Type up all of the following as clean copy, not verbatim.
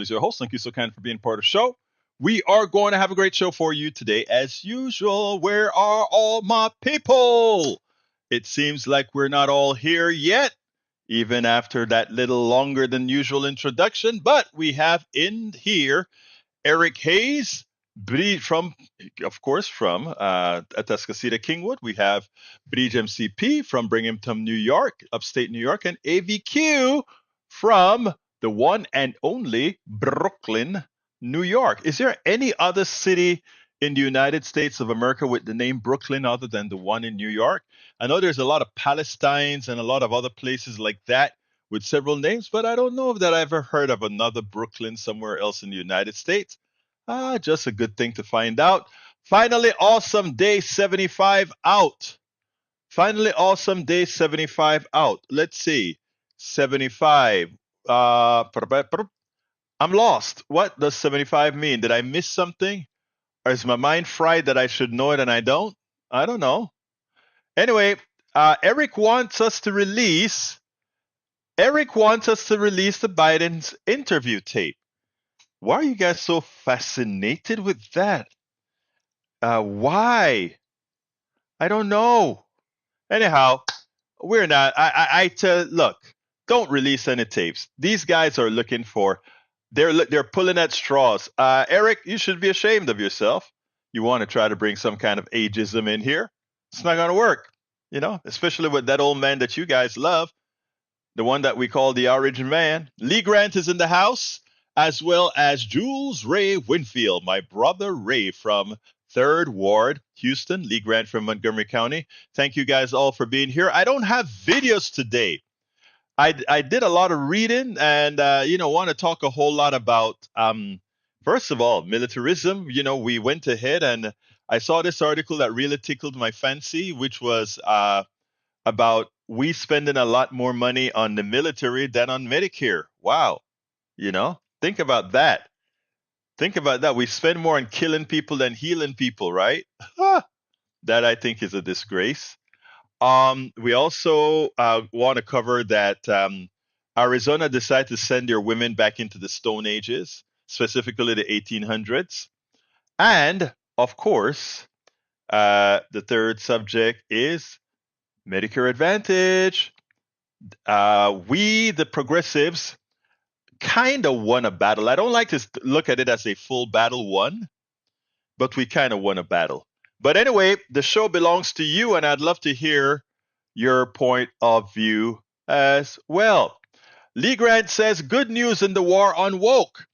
is your host. Thank you so kind for being part of the show. We are going to have a great show for you today. As usual, where are all my people? It seems like we're not all here yet, even after that little longer than usual introduction, but we have in here Eric Hayes, from, of course, from Atascocita Kingwood. We have Bridge MCP from Binghamton, New York, upstate New York, and AVQ from the one and only Brooklyn, New York. Is there any other city in the United States of America with the name Brooklyn other than the one in New York? I know there's a lot of Palestines and a lot of other places like that with several names, but I don't know if that I ever heard of another Brooklyn somewhere else in the United States. Just a good thing to find out. Finally, awesome day 75 out. Finally, awesome day 75 out. Let's see. 75. I'm lost. What does 75 mean? Did I miss something? Or is my mind fried that I should know it and I don't? I don't know. Anyway, Eric wants us to release. Eric wants us to release the Biden's interview tape. Why are you guys so fascinated with that? Why? I don't know. Anyhow, we're not. I tell, look, don't release any tapes. These guys are looking for. They're pulling at straws. Eric, you should be ashamed of yourself. You want to try to bring some kind of ageism in here? It's not going to work. Especially with that old man that you guys love, the one that we call the Origin Man. Lee Grant is in the house, as well as Jules Ray Winfield, my brother Ray from 3rd Ward, Houston, Lee Grant from Montgomery County. Thank you guys all for being here. I don't have videos today. I did a lot of reading and, want to talk a whole lot about, first of all, militarism. We went ahead and I saw this article that really tickled my fancy, which was about we spending a lot more money on the military than on Medicare. Wow. Think about that. Think about that. We spend more on killing people than healing people, right? That I think is a disgrace. We also want to cover that Arizona decided to send their women back into the Stone Ages, specifically the 1800s. And, of course, the third subject is Medicare Advantage. We, the progressives, kind of won a battle. I don't like to look at it as a full battle won, but we kind of won a battle. But anyway, the show belongs to you, and I'd love to hear your point of view as well. Lee Grant says, good news in the war on woke.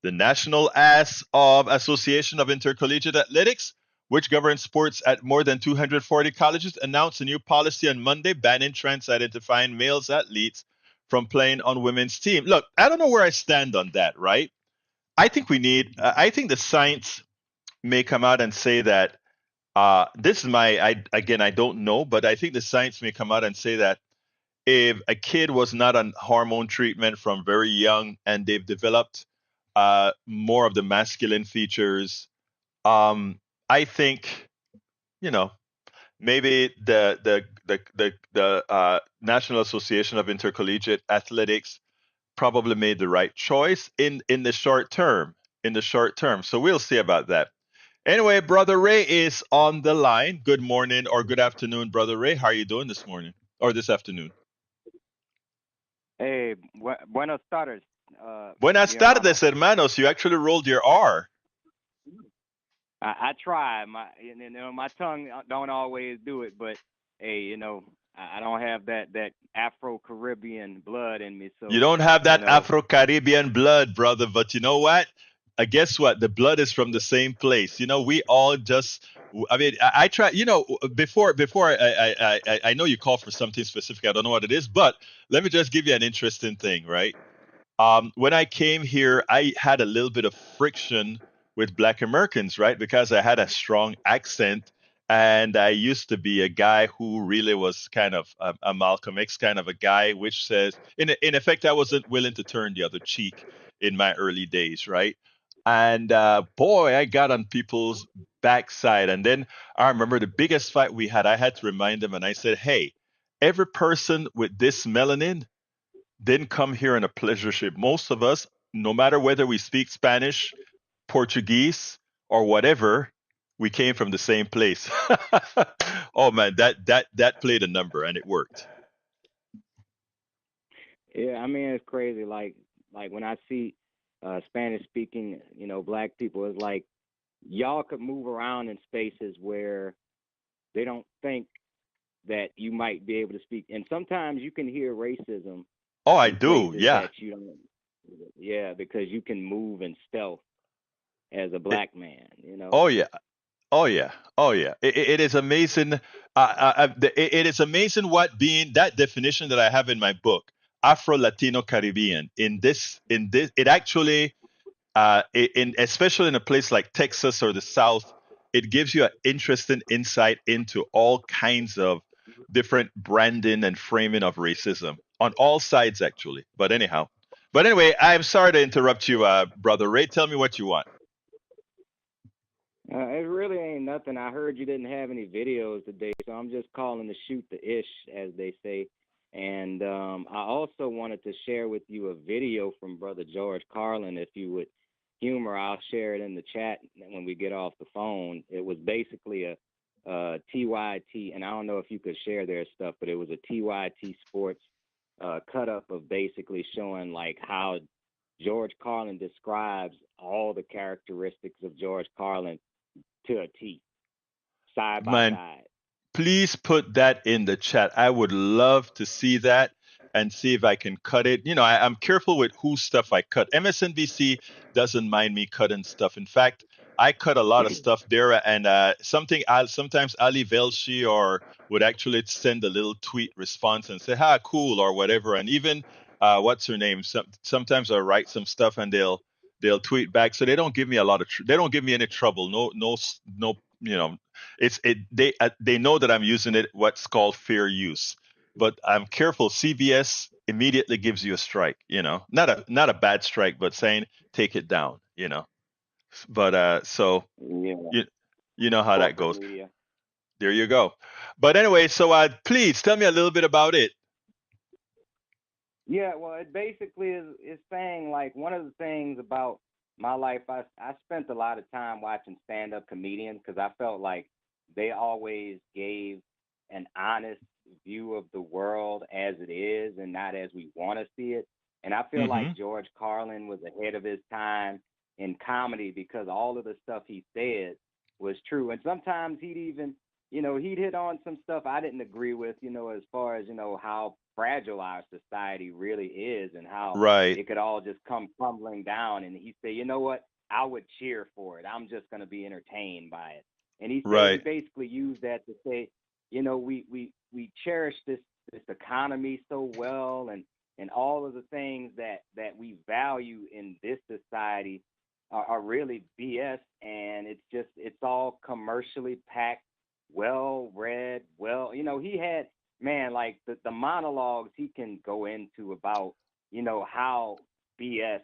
The National Association of Intercollegiate Athletics, which governs sports at more than 240 colleges, announced a new policy on Monday banning trans-identifying males athletes from playing on women's team. Look, I don't know where I stand on that, right? I think the science may come out and say that this is I don't know, but I think the science may come out and say that if a kid was not on hormone treatment from very young and they've developed more of the masculine features, I think, maybe the National Association of Intercollegiate Athletics probably made the right choice in the short term. In the short term, so we'll see about that. Anyway, Brother Ray is on the line. Good morning or good afternoon, Brother Ray. How are you doing this morning or this afternoon? Hey, buenos tardes. Buenas Your Honor. tardes, hermanos. You actually rolled your R. I try. My tongue don't always do it, but hey, I don't have that Afro-Caribbean blood in me. So You don't have that you know, Afro-Caribbean blood, brother, but you know what? Guess what? The blood is from the same place. We all just. I mean, I try. Before I know you call for something specific. I don't know what it is, but let me just give you an interesting thing, right? When I came here, I had a little bit of friction with Black Americans, right? Because I had a strong accent, and I used to be a guy who really was kind of a Malcolm X kind of a guy, which says, in effect, I wasn't willing to turn the other cheek in my early days, right? And boy, I got on people's backside. And then I remember the biggest fight we had. I had to remind them, and I said, "Hey, every person with this melanin didn't come here in a pleasure ship. Most of us no matter whether we speak Spanish, Portuguese, or whatever, we came from the same place. Oh man, that played a number and it worked. Yeah, I mean it's crazy. Like when I see Spanish speaking, black people, it's like y'all could move around in spaces where they don't think that you might be able to speak. And sometimes you can hear racism Oh, I in do. places Yeah. that you don't. Yeah, because you can move in stealth as a It, black man. oh yeah. Oh yeah. Oh yeah. It is amazing. It is amazing what being that definition that I have in my book, Afro Latino Caribbean. In this, it actually in especially in a place like Texas or the South, it gives you an interesting insight into all kinds of different branding and framing of racism on all sides, actually. But anyway, I'm sorry to interrupt you, brother Ray. Tell me what you want. It really ain't nothing. I heard you didn't have any videos today, so I'm just calling to shoot the ish, as they say. And I also wanted to share with you a video from Brother George Carlin. If you would humor, I'll share it in the chat when we get off the phone. It was basically a TYT, and I don't know if you could share their stuff, but it was a TYT Sports cut up of basically showing like how George Carlin describes all the characteristics of George Carlin to a T, side by Man, side. please put that in the chat. I would love to see that and see if I can cut it. I'm careful with whose stuff I cut. MSNBC doesn't mind me cutting stuff. In fact, I cut a lot of stuff there, and sometimes Ali Velshi or would actually send a little tweet response and say, "Ha, cool" or whatever. And even what's her name? Sometimes I write some stuff and they'll tweet back. So they don't give me a lot of they don't give me any trouble. No, no, no. They know that I'm using it what's called fair use, but I'm careful. CBS immediately gives you a strike, not a bad strike, but saying take it down. But so Yeah, you you know how that corporate goes. media. There you go. But anyway, so please tell me a little bit about it. Yeah, well, it basically is saying like one of the things about my life. I spent a lot of time watching stand up comedians because I felt like they always gave an honest view of the world as it is and not as we want to see it. And I feel Hmm. like George Carlin was ahead of his time in comedy because all of the stuff he said was true. And sometimes he'd hit on some stuff I didn't agree with, as far as, how fragile our society really is and how Right, it could all just come crumbling down. And he said, you know what? I would cheer for it. I'm just going to be entertained by it. And he said he right. basically used that to say, we cherish this economy so well, and all of the things that we value in this society are really BS, and it's all commercially packed, well read, he had, man, like the monologues he can go into about how BS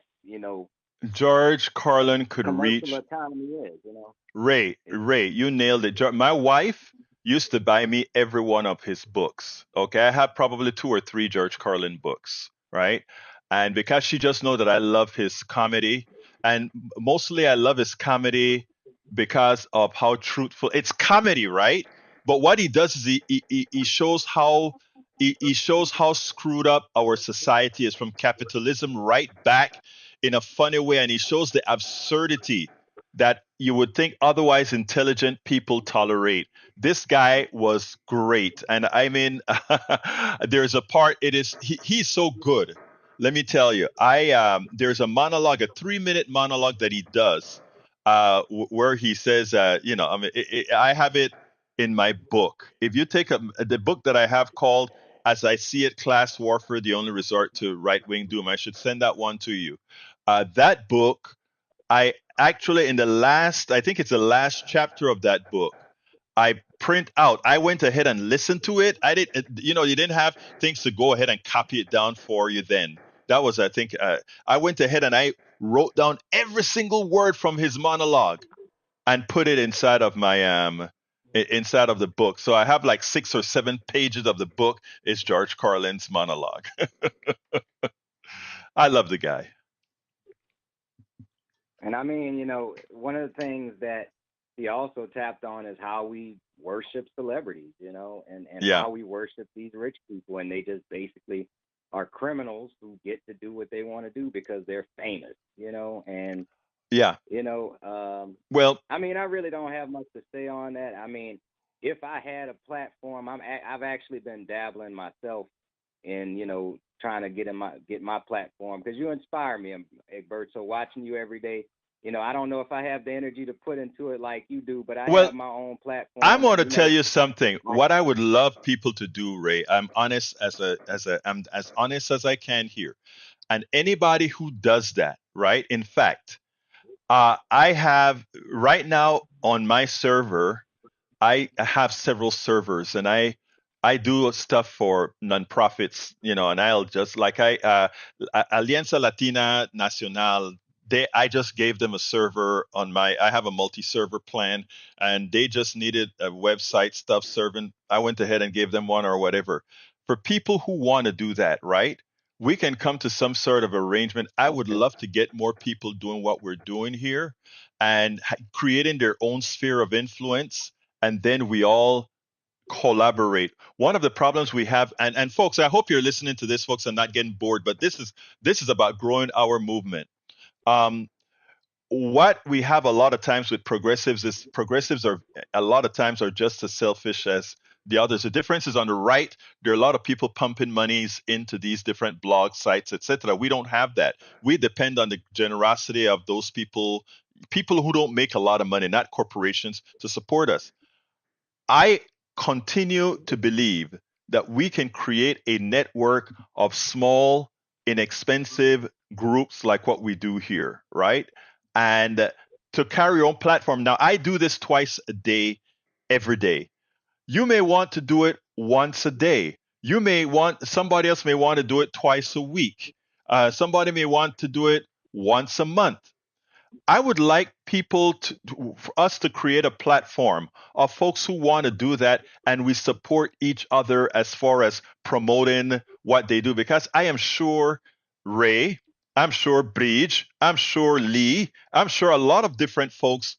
George Carlin could commercial reach economy is. It's Ray, you nailed it. My wife used to buy me every one of his books. Okay, I have probably two or three George Carlin books, right? And because she just know that I love his comedy, and mostly I love his comedy because of how truthful it's comedy, right? But what he does is he shows he shows how screwed up our society is from capitalism right back in a funny way, and he shows the absurdity that you would think otherwise intelligent people tolerate. This guy was great. And I mean, there's a part, he's so good. Let me tell you, there's a monologue, a 3 minute monologue that he does, where he says, I mean, I have it in my book. If you take the book that I have called As I See It, Class Warfare, the Only Resort to Right Wing Doom, I should send that one to you. That book, I actually, in the last, I think it's the last chapter of that book, I print out. I went ahead and listened to it. I didn't, you didn't have things to go ahead and copy it down for you then. That was, I think, I went ahead and I wrote down every single word from his monologue and put it inside of the book. So I have like 6 or 7 pages of the book is George Carlin's monologue. I love the guy. And I mean, one of the things that he also tapped on is how we worship celebrities, and Yeah, how we worship these rich people, and they just basically are criminals who get to do what they want to do because they're famous, and yeah. you know, Well, I mean, I really don't have much to say on that. I mean, if I had a platform, I've actually been dabbling myself in, trying to get my platform because you inspire me, Egbert. So watching you every day, I don't know if I have the energy to put into it like you do, but I well, have my own I'm platform, going and to tell you something. I, What I would love people to do, Ray. I'm as honest as I can here. And anybody who does that, right? In fact, I have right now on my server. I have several servers, and I do stuff for nonprofits, and I'll just like Alianza Latina Nacional. I just gave them a server on my. I have a multi-server plan, and they just needed a website stuff serving. I went ahead and gave them one or whatever. For people who want to do that, right? We can come to some sort of arrangement. I would okay, love to get more people doing what we're doing here and creating their own sphere of influence, and then we all collaborate. One of the problems we have, and folks, I hope you're listening to this, folks, and not getting bored, but this is about growing our movement. Um, what we have a lot of times with progressives is progressives are a lot of times are just as selfish as the others. The difference is on the right, there are a lot of people pumping monies into these different blog sites, etc. We don't have that. We depend on the generosity of those people who don't make a lot of money, not corporations, to support us. I continue to believe that we can create a network of small, inexpensive groups like what we do here, right? And to carry your own platform. Now, I do this twice a day, every day. You may want to do it once a day. Somebody else may want to do it twice a week. Somebody may want to do it once a month. I would like for us to create a platform of folks who want to do that, and we support each other as far as promoting what they do. Because I am sure Ray, I'm sure Bridge, I'm sure Lee, I'm sure a lot of different folks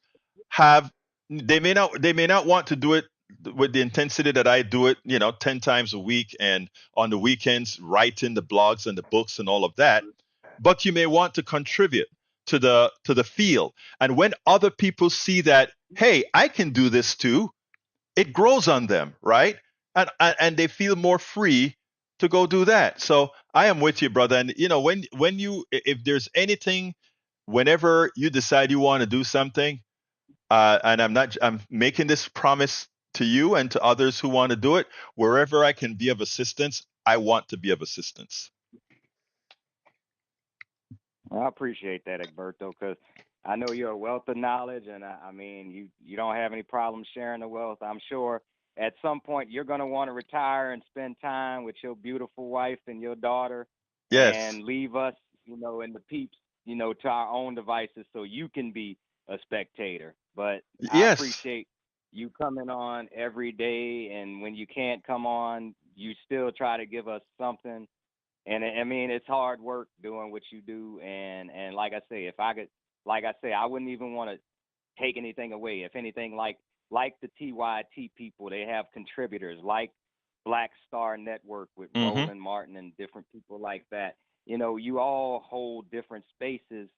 have. They may not want to do it with the intensity that I do it, 10 times a week and on the weekends writing the blogs and the books and all of that. But you may want to contribute to the field. And when other people see that, hey, I can do this too, it grows on them, right? And they feel more free to go do that. So I am with you, brother. And when you if there's anything, whenever you decide you want to do something, and I'm making this promise to you and to others who want to do it, wherever I can be of assistance, I want to be of assistance. I appreciate that, Egberto, because I know you're a wealth of knowledge, and I mean, you don't have any problem sharing the wealth. I'm sure at some point you're going to want to retire and spend time with your beautiful wife and your daughter, Yes. and leave us, in the peeps, to our own devices, so you can be a spectator. But I Yes. appreciate you coming on every day, and when you can't come on, you still try to give us something. And I mean, it's hard work doing what you do. And like I say, if I could, like I say, I wouldn't even want to take anything away. If anything, like the TYT people, they have contributors like Black Star Network with Hmm. Roland Martin and different people like that. You all hold different spaces,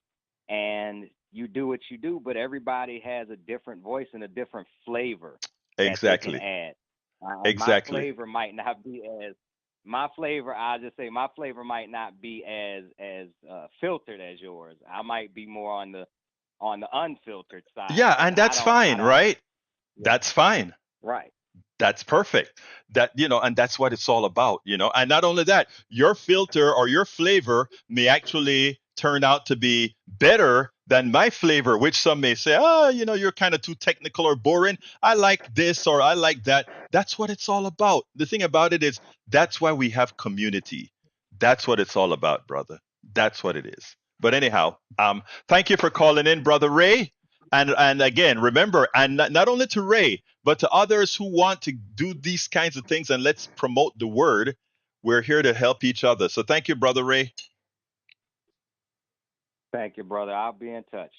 and you do what you do, but everybody has a different voice and a different flavor that they can Exactly. add. My Exactly. flavor might not be as my flavor. I'll just say my flavor might not be as filtered as yours. I might be more on the unfiltered side Yeah, because and that's I fine, don't. right? Yeah, That's fine. right. That's perfect. And that's what it's all about. And not only that, your filter or your flavor may actually turn out to be better than my flavor, which some may say, oh, you're kind of too technical or boring. I like this or I like that. That's what it's all about. The thing about it is that's why we have community. That's what it's all about, brother. That's what it is. But anyhow, thank you for calling in, brother Ray. And again, remember, and not only to Ray, but to others who want to do these kinds of things, and let's promote the word. We're here to help each other. So thank you, brother Ray. Thank you, brother. I'll be in touch.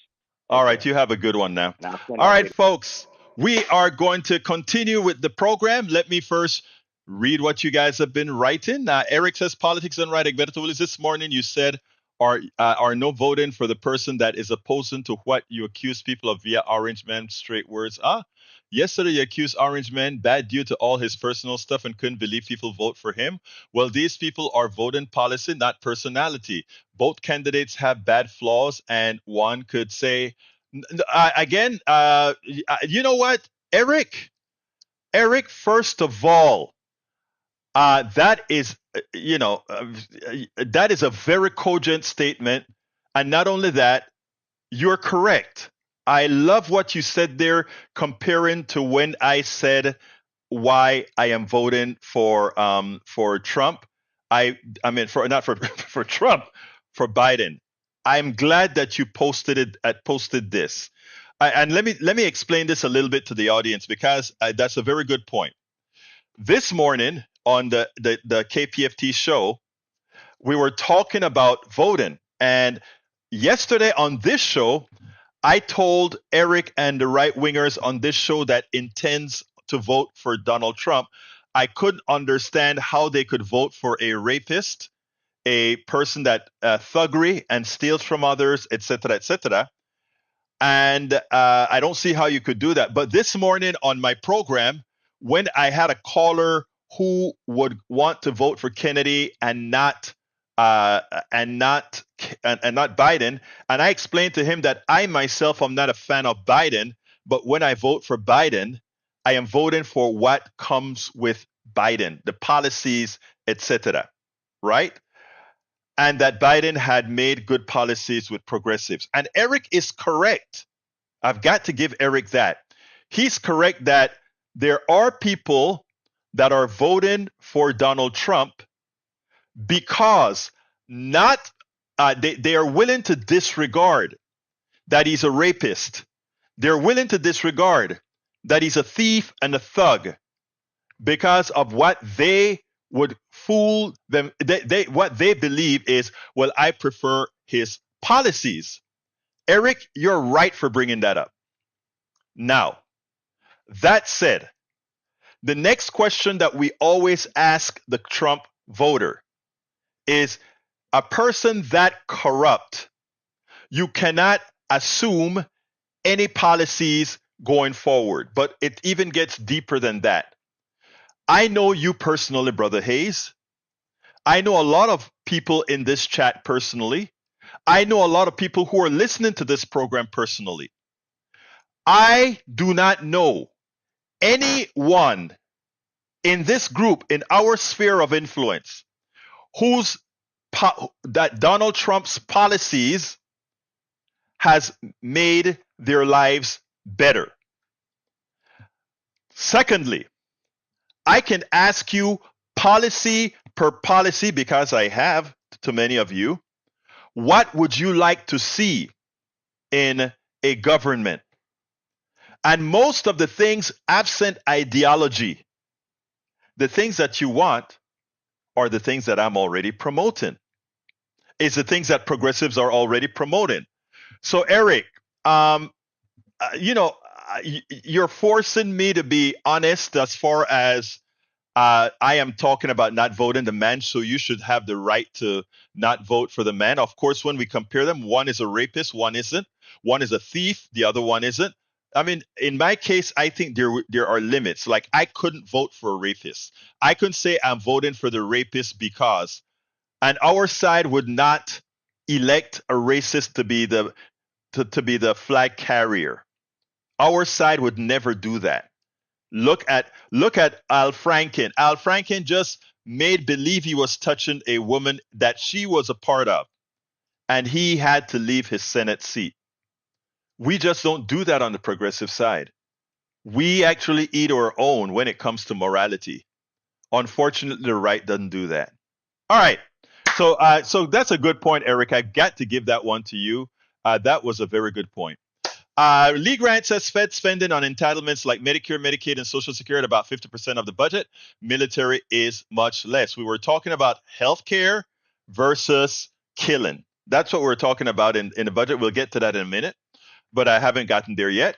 All right, you have a good one now. And I'll send All that right, video. folks, we are going to continue with the program. Let me first read what you guys have been writing. Eric says, politics and right. Egberto, this morning you said, are no voting for the person that is opposing to what you accuse people of via Orange Man straight words. Yesterday you accused Orange Man bad due to all his personal stuff and couldn't believe people vote for him. Well, these people are voting policy, not personality. Both candidates have bad flaws, and one could say again, you know what, Eric? Eric, first of all, that is, that is a very cogent statement. And not only that, you're correct. I love what you said there, comparing to when I said why I am voting for Trump. I mean for not for for Trump, for Biden. I'm glad that you posted this. And let me explain this a little bit to the audience, because that's a very good point. This morning on the KPFT show, we were talking about voting, and yesterday on this show, I told Eric and the right wingers on this show that intends to vote for Donald Trump, I couldn't understand how they could vote for a rapist, a person that thuggery and steals from others, etc., etc. And I don't see how you could do that. But this morning on my program, when I had a caller who would want to vote for Kennedy and not uh, and not and not Biden, and I explained to him that I myself am not a fan of Biden, but when I vote for Biden, I am voting for what comes with Biden, the policies, etc. Right? And that Biden had made good policies with progressives. And Eric is correct. I've got to give Eric that. He's correct that there are people that are voting for Donald Trump because not they are willing to disregard that he's a rapist. They're willing to disregard that he's a thief and a thug because of what they would fool them. What they believe is, well, I prefer his policies. Eric, you're right for bringing that up. Now, that said, the next question that we always ask the Trump voter is, a person that corrupt, you cannot assume any policies going forward. But it even gets deeper than that. I know you personally, Brother Hayes. I know a lot of people in this chat personally. I know a lot of people who are listening to this program personally. I do not know anyone in this group, in our sphere of influence, whose that Donald Trump's policies has made their lives better. Secondly, I can ask you policy per policy, because I have to many of you. What would you like to see in a government? And most of the things, absent ideology, the things that you want are the things that I'm already promoting. It's the things that progressives are already promoting. So, Eric, um, you're forcing me to be honest as far as I am talking about not voting the man, so you should have the right to not vote for the man. Of course, when we compare them, one is a rapist, one isn't. One is a thief, the other one isn't. I mean, in my case, I think there are limits. Like, I couldn't vote for a rapist. I couldn't say I'm voting for the rapist because, and our side would not elect a racist to be the flag carrier. Our side would never do that. Look at Al Franken. Al Franken just made believe he was touching a woman that she was a part of, and he had to leave his Senate seat. We just don't do that on the progressive side. We actually eat our own when it comes to morality. Unfortunately, the right doesn't do that. All right. So that's a good point, Eric. I got to give that one to you. That was a very good point. Lee Grant says Fed spending on entitlements like Medicare, Medicaid, and Social Security about 50% of the budget. Military is much less. We were talking about healthcare versus killing. That's what we're talking about in the budget. We'll get to that in a minute. but I haven't gotten there yet.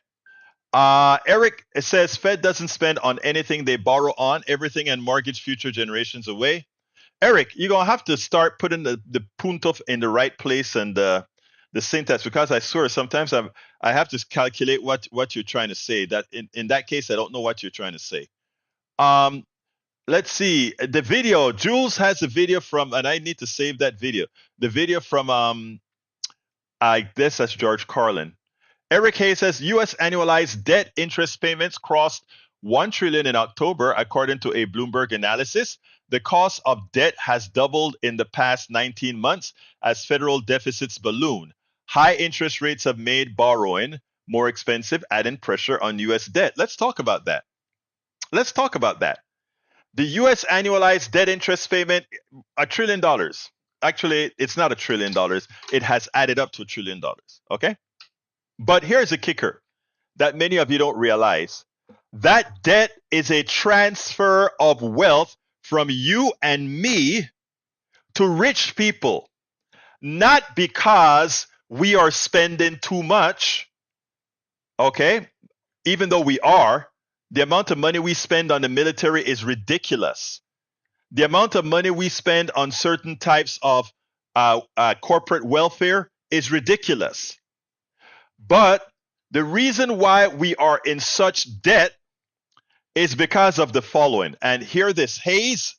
Eric says Fed doesn't spend on anything they borrow on, everything and mortgage future generations away. Eric, you're gonna have to start putting the punto in the right place and the syntax, because I swear sometimes I have to calculate what you're trying to say. That in that case I don't know what you're trying to say. Um, let's see the video. Jules has a video from, and I need to save that video. The video from I guess that's George Carlin. Eric Hayes says U.S. annualized debt interest payments crossed 1 trillion in October, according to a Bloomberg analysis. The cost of debt has doubled in the past 19 months as federal deficits balloon. High interest rates have made borrowing more expensive, adding pressure on U.S. debt. Let's talk about that. Let's talk about that. The U.S. annualized debt interest payment, $1 trillion. Actually, it's not $1 trillion. It has added up to $1 trillion. Okay? But here's the kicker that many of you don't realize. That debt is a transfer of wealth from you and me to rich people, not because we are spending too much, okay? Even though we are, the amount of money we spend on the military is ridiculous. The amount of money we spend on certain types of corporate welfare is ridiculous. But the reason why we are in such debt is because of the following. And hear this, Hayes,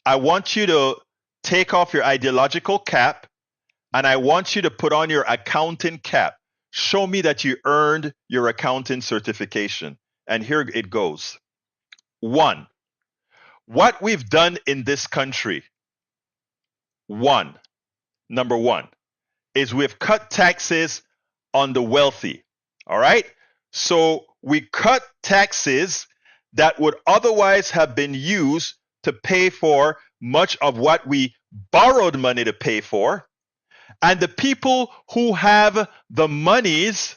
I want you to take off your ideological cap and I want you to put on your accounting cap. Show me that you earned your accounting certification. And here it goes. One, what we've done in this country, number one, is we've cut taxes on the wealthy. All right? So we cut taxes that would otherwise have been used to pay for much of what we borrowed money to pay for. And the people who have the monies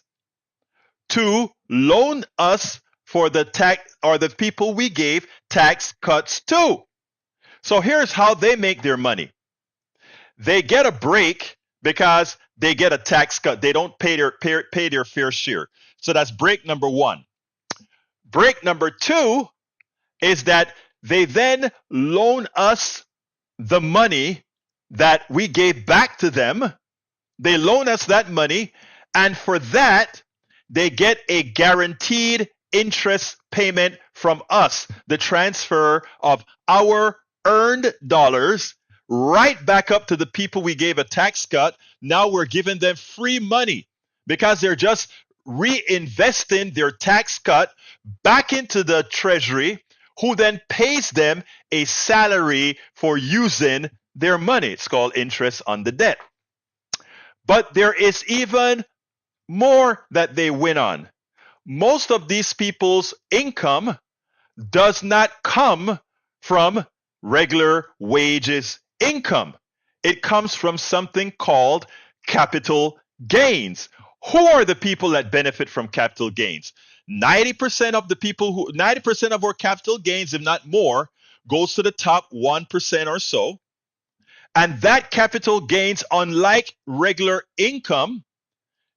to loan us for the tax are the people we gave tax cuts to. So here's how they make their money. They get a break because they get a tax cut. They don't pay their fair share. So that's break number one. Break number two is that they then loan us the money that we gave back to them. They loan us that money, and for that, they get a guaranteed interest payment from us, the transfer of our earned dollars right back up to the people we gave a tax cut. Now we're giving them free money because they're just reinvesting their tax cut back into the treasury, who then pays them a salary for using their money. It's called interest on the debt. But there is even more that they win on. Most of these people's income does not come from regular wages income. It comes from something called capital gains. Who are the people that benefit from capital gains? 90% of the people 90% of our capital gains, if not more, goes to the top 1% or so. And that capital gains, unlike regular income,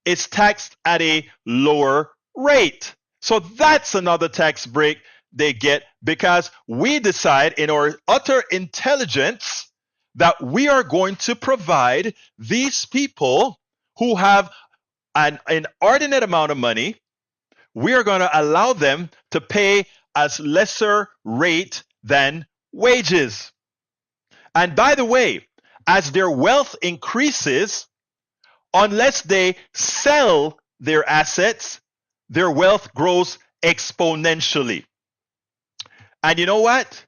is taxed at a lower rate. So that's another tax break they get because we decide in our utter intelligence that we are going to provide these people who have an inordinate amount of money, we are going to allow them to pay as lesser rate than wages. And by the way, as their wealth increases, unless they sell their assets, their wealth grows exponentially. And you know what?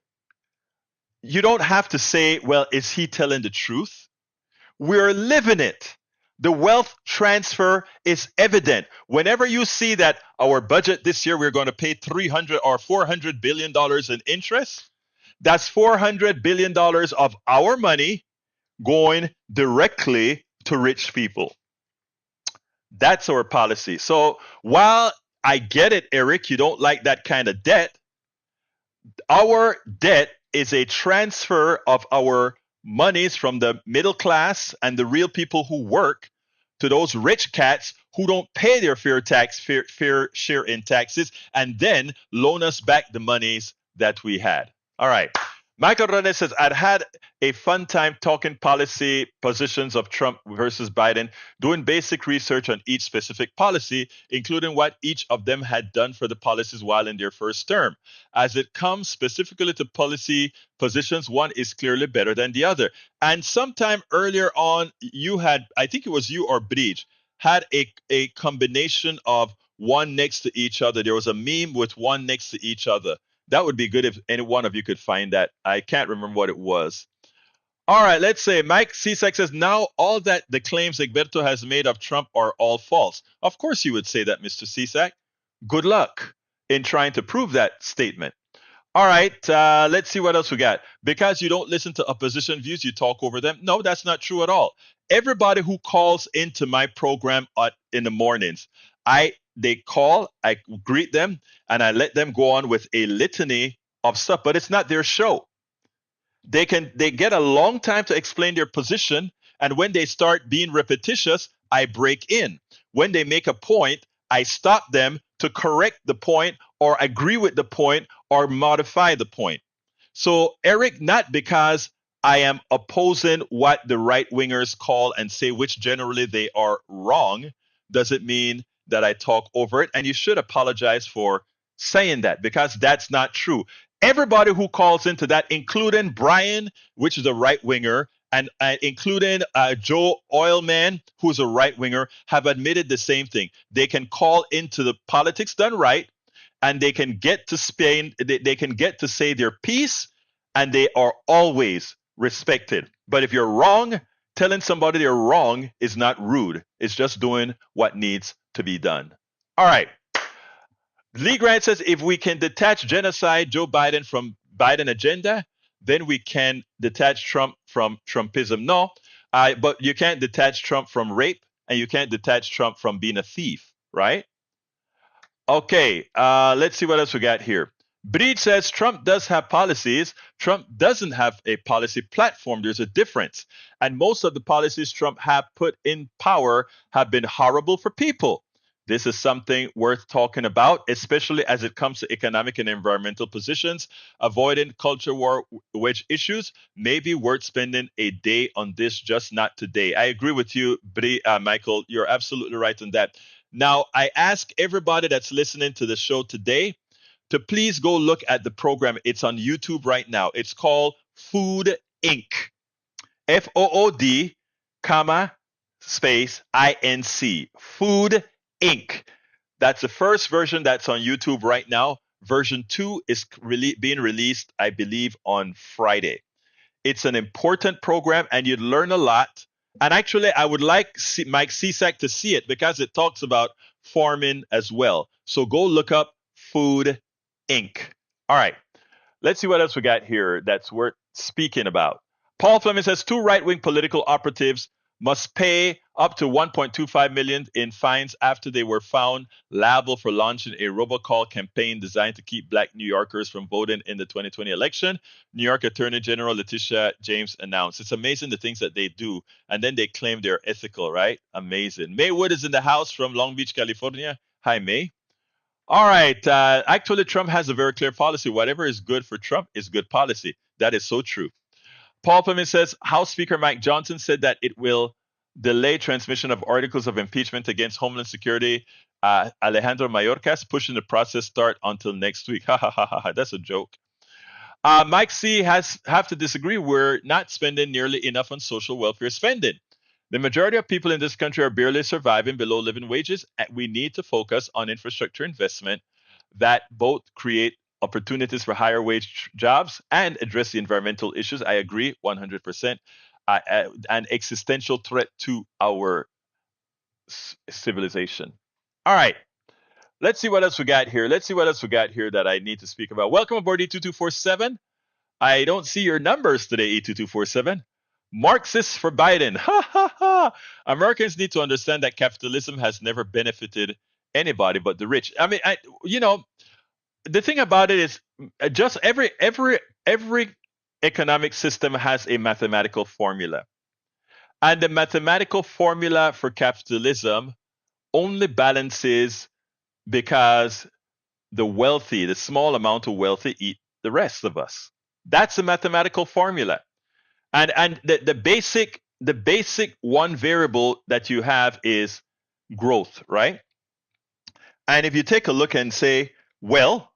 You don't have to say, well, is he telling the truth? We're living it. The wealth transfer is evident. Whenever you see that our budget this year, we're going to pay $300 or $400 billion in interest, that's $400 billion of our money going directly to rich people. That's our policy. So while I get it, Eric, you don't like that kind of debt, our debt is a transfer of our monies from the middle class and the real people who work to those rich cats who don't pay their fair share in taxes, and then loan us back the monies that we had. All right. Michael Rodriguez says, I'd had a fun time talking policy positions of Trump versus Biden, doing basic research on each specific policy, including what each of them had done for the policies while in their first term. As it comes specifically to policy positions, one is clearly better than the other. And sometime earlier on, you had, I think it was you or Breach, had a combination of one next to each other. There was a meme with one next to each other. That would be good if any one of you could find that. I can't remember what it was. All right, let's say Mike Cisak says, now all that the claims Egberto has made of Trump are all false. Of course you would say that, Mr. Cisak. Good luck in trying to prove that statement. All right, let's see what else we got. Because you don't listen to opposition views, you talk over them. No, that's not true at all. Everybody who calls into my program in the mornings, they call, I greet them, and I let them go on with a litany of stuff. But it's not their show. They get a long time to explain their position, and when they start being repetitious, I break in. When they make a point, I stop them to correct the point or agree with the point or modify the point. So, Eric, not because I am opposing what the right wingers call and say, which generally they are wrong, does it mean that I talk over it. And you should apologize for saying that, because that's not true. Everybody who calls into that, including Brian, which is a right winger, and including Joe Oilman, who's a right winger, have admitted the same thing. They can call into the politics done right, and they can get to Spain. They can get to say their piece, and they are always respected. But if you're wrong, telling somebody they're wrong is not rude. It's just doing what needs to be done. All right. Lee Grant says, if we can detach genocide Joe Biden from Biden agenda, then we can detach Trump from Trumpism. No, but you can't detach Trump from rape, and you can't detach Trump from being a thief, right? Okay, let's see what else we got here. Breed says Trump does have policies. Trump doesn't have a policy platform. There's a difference. And most of the policies Trump have put in power have been horrible for people. This is something worth talking about, especially as it comes to economic and environmental positions. Avoiding culture war wedge issues may be worth spending a day on this, just not today. I agree with you, Michael. You're absolutely right on that. Now, I ask everybody that's listening to the show today to please go look at the program. It's on YouTube right now. It's called Food Inc. FOOD, comma, space, INC. Food Inc. That's the first version that's on YouTube right now. Version 2 is being released, I believe, on Friday. It's an important program, and you'd learn a lot. And actually, I would like Mike Cisak to see it, because it talks about farming as well. So go look up Food Inc. All right. Let's see what else we got here that's worth speaking about. Paul Fleming says 2 right-wing political operatives must pay up to 1.25 million in fines after they were found liable for launching a robocall campaign designed to keep Black New Yorkers from voting in the 2020 election. New York Attorney General Letitia James announced. It's amazing the things that they do, and then they claim they're ethical, right? Amazing. May Wood is in the house from Long Beach, California. Hi, May. All right. Actually, Trump has a very clear policy. Whatever is good for Trump is good policy. That is so true. Paul Fleming says House Speaker Mike Johnson said that it will delay transmission of articles of impeachment against Homeland Security Alejandro Mayorkas, pushing the process start until next week. Ha ha ha ha. That's a joke. Mike C has have to disagree. We're not spending nearly enough on social welfare spending. The majority of people in this country are barely surviving below living wages. And we need to focus on infrastructure investment that both create opportunities for higher wage jobs and address the environmental issues. I agree 100%. An existential threat to our civilization. All right. Let's see what else we got here. Let's see what else we got here that I need to speak about. Welcome aboard E2247. I don't see your numbers today, E2247. Marxists for Biden. Ha ha ha. Americans need to understand that capitalism has never benefited anybody but the rich. I mean, the thing about it is just every economic system has a mathematical formula. And the mathematical formula for capitalism only balances because the wealthy, the small amount of wealthy, eat the rest of us. That's the mathematical formula. And the basic one variable that you have is growth, right? And if you take a look and say, well,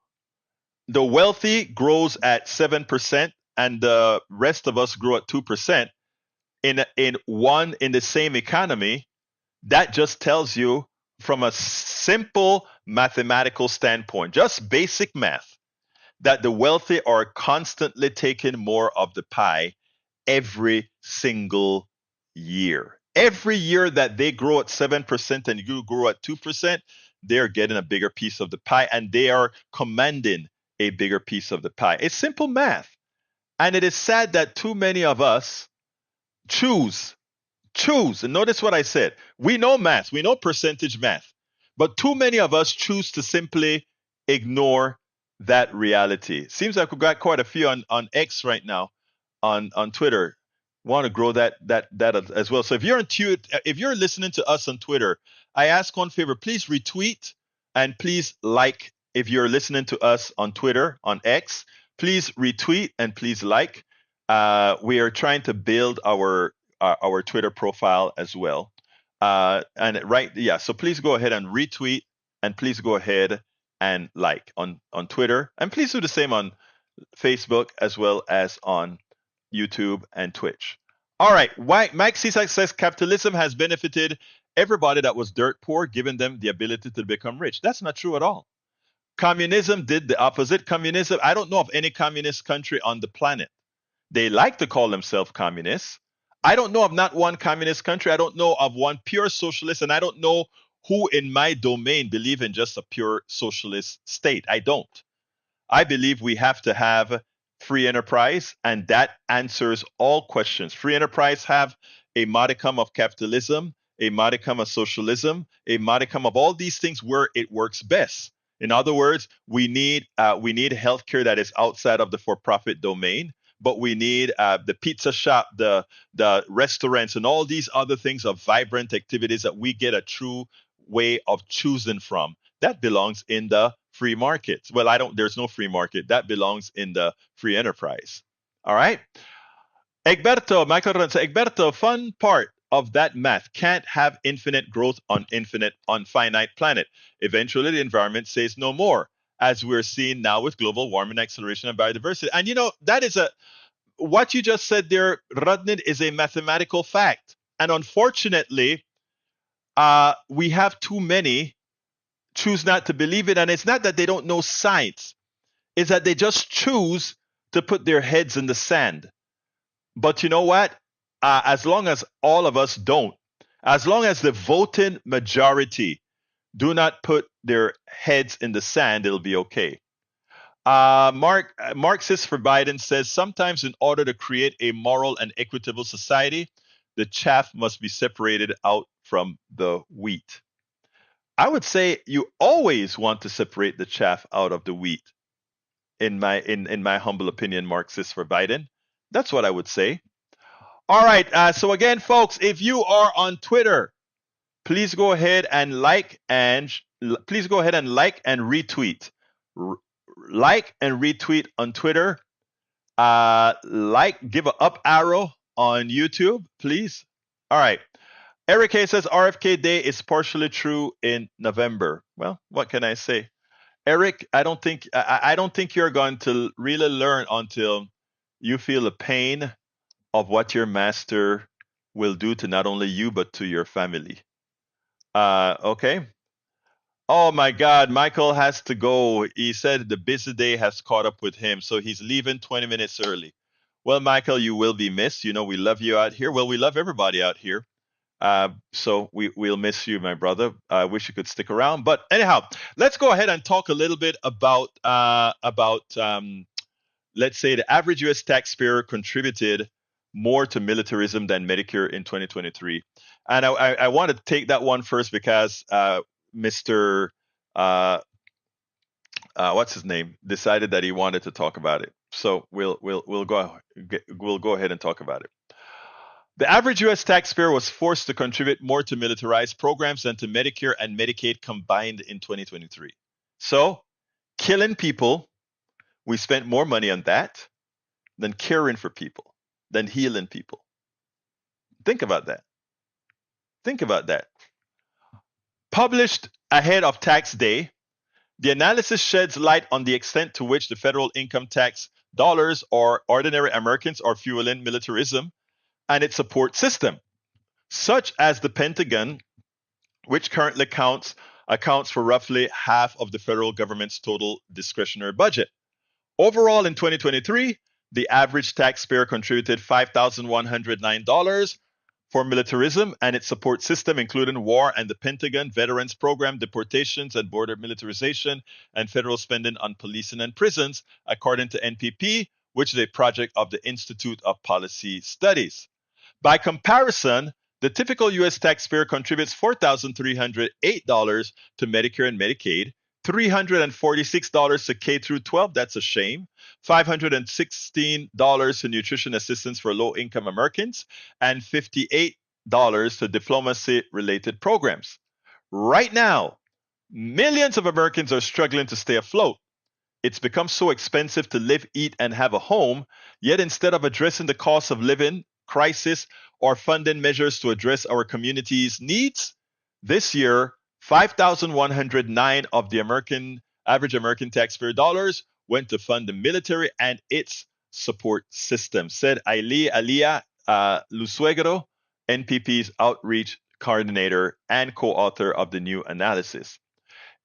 the wealthy grows at 7% and the rest of us grow at 2% in the same economy, that just tells you from a simple mathematical standpoint, just basic math, that the wealthy are constantly taking more of the pie every single year. Every year that they grow at 7% and you grow at 2%, they're getting a bigger piece of the pie and they are commanding a bigger piece of the pie. It's simple math. And it is sad that too many of us choose and notice what I said. We know math, we know percentage math, but too many of us choose to simply ignore that reality. Seems like we've got quite a few on X right now, on Twitter. Want to grow that as well. So if you're listening to us on Twitter, I ask one favor: please retweet and please like. If you're listening to us on Twitter, on X, please retweet and please like. We are trying to build our Twitter profile as well. And right, yeah. So please go ahead and retweet, and please go ahead and like on Twitter, and please do the same on Facebook as well as on YouTube and Twitch. All right, Mike Cisak says capitalism has benefited everybody that was dirt poor, giving them the ability to become rich. That's not true at all. Communism did the opposite. Communism, I don't know of any communist country on the planet. They like to call themselves communists. I don't know of not one communist country. I don't know of one pure socialist, and I don't know who in my domain believe in just a pure socialist state. I don't. I believe we have to have free enterprise, and that answers all questions. Free enterprise have a modicum of capitalism, a modicum of socialism, a modicum of all these things where it works best. In other words, we need healthcare that is outside of the for-profit domain, but we need the pizza shop, the restaurants, and all these other things of vibrant activities that we get a true way of choosing from. That belongs in the free market. Well, I don't. There's no free market. That belongs in the free enterprise. All right. Egberto, Michael Ranza. Egberto, fun part of that math can't have infinite growth on finite planet. Eventually, the environment says no more, as we're seeing now with global warming, acceleration, and biodiversity. And that is what you just said there, Rudnid, is a mathematical fact. And unfortunately, we have too many choose not to believe it. And it's not that they don't know science, it's that they just choose to put their heads in the sand. But you know what? As long as all of us don't, as long as the voting majority do not put their heads in the sand, it'll be okay. Marxist for Biden says sometimes, in order to create a moral and equitable society, the chaff must be separated out from the wheat. I would say you always want to separate the chaff out of the wheat. In my humble opinion, Marxist for Biden. That's what I would say. All right. So again, folks, if you are on Twitter, please go ahead and please go ahead and like and retweet. Like and retweet on Twitter. Give a up arrow on YouTube, please. All right. Eric K says RFK Day is partially true in November. Well, what can I say? Eric, I don't think you're going to really learn until you feel the pain of what your master will do to not only you but to your family. Okay. Oh my God, Michael has to go. He said the busy day has caught up with him, so he's leaving 20 minutes early. Well, Michael, you will be missed. We love you out here. Well, we love everybody out here. So we'll miss you, my brother. I wish you could stick around. But anyhow, let's go ahead and talk a little bit about let's say the average U.S. taxpayer contributed more to militarism than Medicare in 2023. And I want to take that one first because Mr. What's his name decided that he wanted to talk about it. So we'll go ahead and talk about it. The average US taxpayer was forced to contribute more to militarized programs than to Medicare and Medicaid combined in 2023. So, killing people, we spent more money on that than caring for people, than healing people. Think about that. Think about that. Published ahead of tax day, the analysis sheds light on the extent to which the federal income tax dollars or ordinary Americans are fueling militarism and its support system, such as the Pentagon, which currently accounts for roughly half of the federal government's total discretionary budget. Overall, in 2023, the average taxpayer contributed $5,109 for militarism and its support system, including war and the Pentagon, veterans program, deportations and border militarization, and federal spending on policing and prisons, according to NPP, which is a project of the Institute of Policy Studies. By comparison, the typical US taxpayer contributes $4,308 to Medicare and Medicaid, $346 to K through 12, that's a shame, $516 to nutrition assistance for low income Americans, and $58 to diplomacy related programs. Right now, millions of Americans are struggling to stay afloat. It's become so expensive to live, eat, and have a home, yet instead of addressing the cost of living crisis or funding measures to address our community's needs, this year, 5,109 of the average American taxpayer dollars went to fund the military and its support system, said Alia Lusuegro, NPP's outreach coordinator and co-author of the new analysis.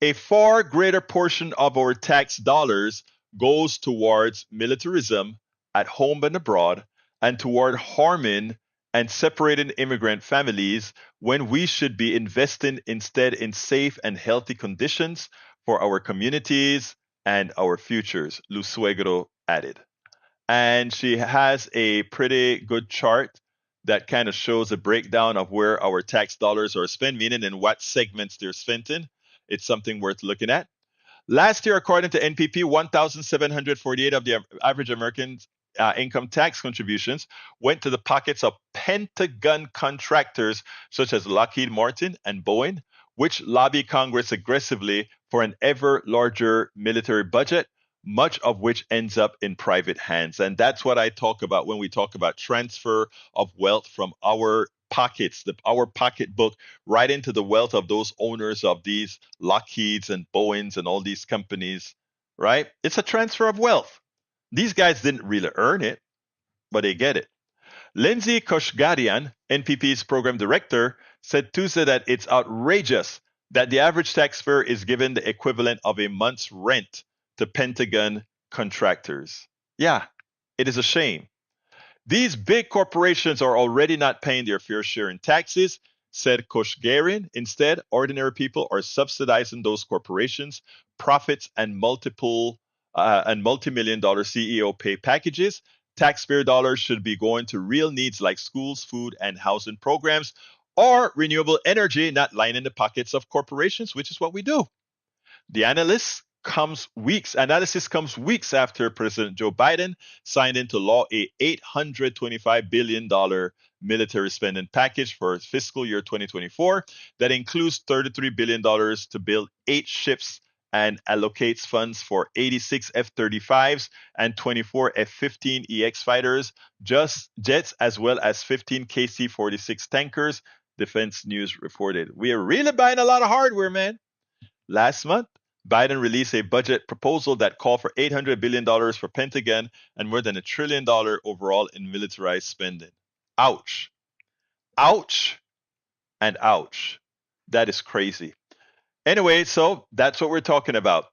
A far greater portion of our tax dollars goes towards militarism at home and abroad and toward harming and separating immigrant families when we should be investing instead in safe and healthy conditions for our communities and our futures, Lusuegro added. And she has a pretty good chart that kind of shows a breakdown of where our tax dollars are spent, meaning in what segments they're spent in. It's something worth looking at. Last year, according to NPP, 1,748 of the average American's income tax contributions went to the pockets of Pentagon contractors such as Lockheed Martin and Boeing, which lobby Congress aggressively for an ever larger military budget, much of which ends up in private hands. And that's what I talk about when we talk about transfer of wealth from our pockets, our pocketbook, right into the wealth of those owners of these Lockheeds and Boeings and all these companies, right? It's a transfer of wealth. These guys didn't really earn it, but they get it. Lindsay Koshgarian, NPP's program director, said Tuesday that it's outrageous that the average taxpayer is given the equivalent of a month's rent to Pentagon contractors. Yeah, it is a shame. These big corporations are already not paying their fair share in taxes, said Koshgarian. Instead, ordinary people are subsidizing those corporations' profits and multi-million dollar CEO pay packages. Taxpayer dollars should be going to real needs like schools, food, and housing programs, or renewable energy, not lining the pockets of corporations, which is what we do. The analysis comes weeks after President Joe Biden signed into law a $825 billion military spending package for fiscal year 2024 that includes $33 billion to build 8 ships and allocates funds for 86 F-35s and 24 F-15EX fighters, jets, as well as 15 KC-46 tankers, Defense News reported. We are really buying a lot of hardware, man. Last month, Biden released a budget proposal that called for $800 billion for Pentagon and more than $1 trillion overall in militarized spending. Ouch. Ouch. And ouch. That is crazy. Anyway, so that's what we're talking about.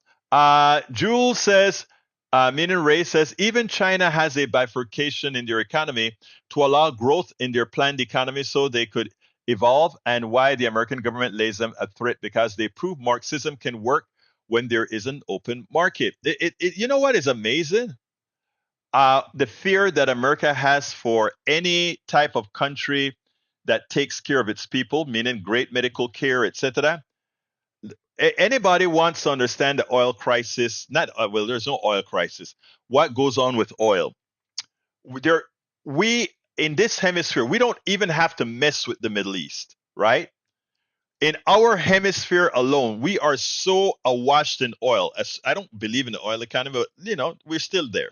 Jules says, meaning Ray says, even China has a bifurcation in their economy to allow growth in their planned economy so they could evolve, and why the American government lays them a threat because they prove Marxism can work when there is an open market. You know what is amazing? The fear that America has for any type of country that takes care of its people, meaning great medical care, etc. Anybody wants to understand the oil crisis? Not Well, there's no oil crisis. What goes on with oil? There, we in this hemisphere, we don't even have to mess with the Middle East, right? In our hemisphere alone, we are so awash in oil. As I don't believe in the oil economy, but we're still there.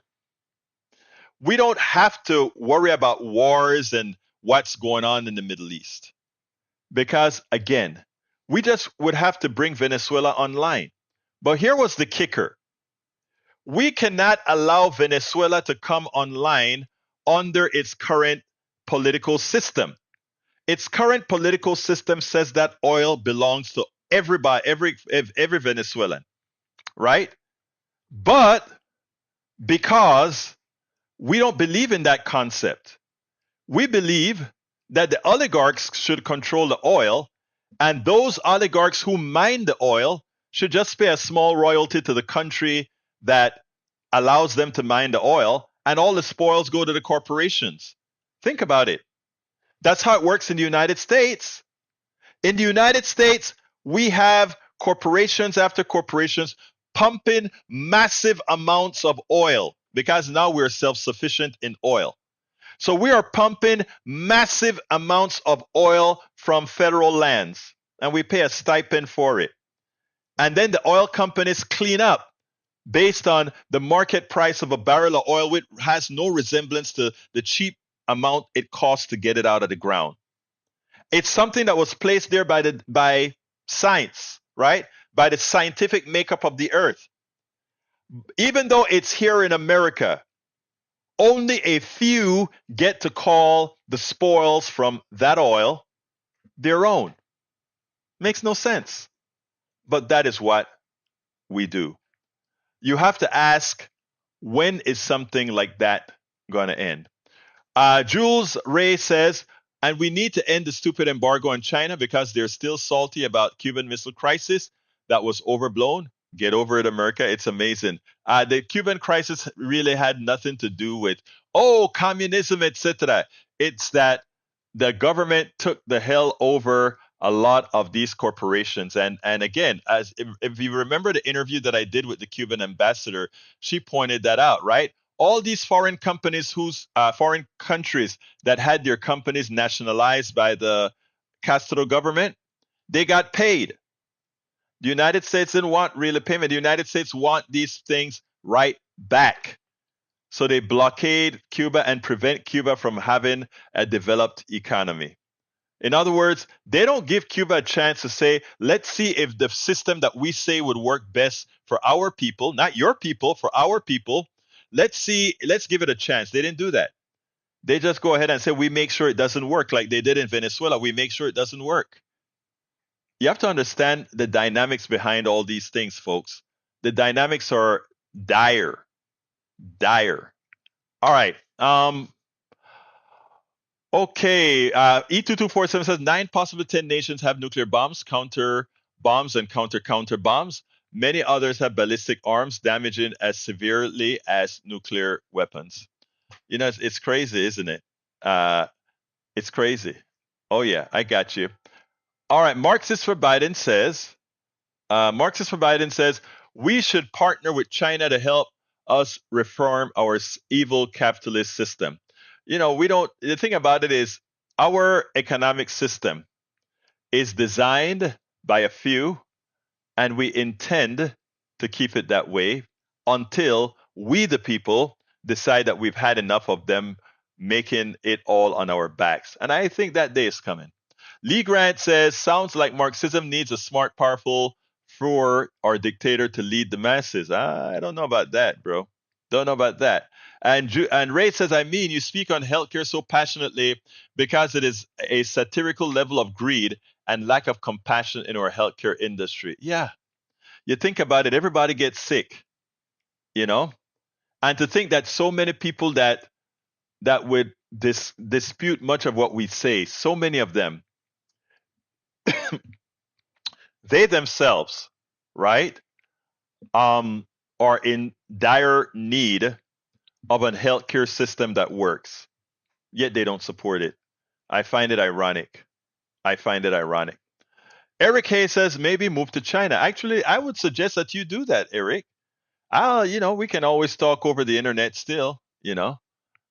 We don't have to worry about wars and what's going on in the Middle East because, again, we just would have to bring Venezuela online. But here was the kicker: we cannot allow Venezuela to come online under its current political system. Its current political system says that oil belongs to everybody, every Venezuelan, right? But because we don't believe in that concept, we believe that the oligarchs should control the oil, and those oligarchs who mine the oil should just pay a small royalty to the country that allows them to mine the oil, and all the spoils go to the corporations. Think about it. That's how it works in the United States. In the United States, we have corporations after corporations pumping massive amounts of oil because now we're self sufficient in oil. So we are pumping massive amounts of oil from federal lands, and we pay a stipend for it. And then the oil companies clean up based on the market price of a barrel of oil, which has no resemblance to the cheap amount it costs to get it out of the ground. It's something that was placed there by science, right? By the scientific makeup of the earth. Even though it's here in America, only a few get to call the spoils from that oil their own. Makes no sense. But that is what we do. You have to ask, when is something like that going to end? Jules Ray says, and we need to end the stupid embargo on China because they're still salty about Cuban Missile Crisis that was overblown. Get over it, America. It's amazing. The Cuban crisis really had nothing to do with, communism, etc. It's that the government took the hell over a lot of these corporations. And again, as if you remember the interview that I did with the Cuban ambassador, she pointed that out, right? All these foreign companies foreign countries that had their companies nationalized by the Castro government, they got paid. The United States didn't want real payment. The United States want these things right back. So they blockade Cuba and prevent Cuba from having a developed economy. In other words, they don't give Cuba a chance to say, let's see if the system that we say would work best for our people, not your people, for our people. Let's give it a chance. They didn't do that. They just go ahead and say, we make sure it doesn't work, like they did in Venezuela. We make sure it doesn't work. You have to understand the dynamics behind all these things, folks. The dynamics are dire. Dire. All right. Okay. E2247 says 9 possibly 10 nations have nuclear bombs, counter bombs, and counter bombs. Many others have ballistic arms, damaging as severely as nuclear weapons. It's crazy, isn't it? It's crazy. Oh, yeah, I got you. All right. Marxist for Biden says, we should partner with China to help us reform our evil capitalist system. The thing about it is our economic system is designed by a few, and we intend to keep it that way until we, the people, decide that we've had enough of them making it all on our backs. And I think that day is coming. Lee Grant says, sounds like Marxism needs a smart, powerful for our dictator to lead the masses. I don't know about that, bro. Don't know about that. And Ray says, you speak on healthcare so passionately because it is a satirical level of greed and lack of compassion in our healthcare industry. Yeah. You think about it, everybody gets sick, you know? And to think that so many people that would dispute much of what we say, so many of them, they themselves, right, are in dire need of a healthcare system that works, yet they don't support it. I find it ironic. Eric Hay says maybe move to China. Actually, I would suggest that you do that, Eric. We can always talk over the internet still.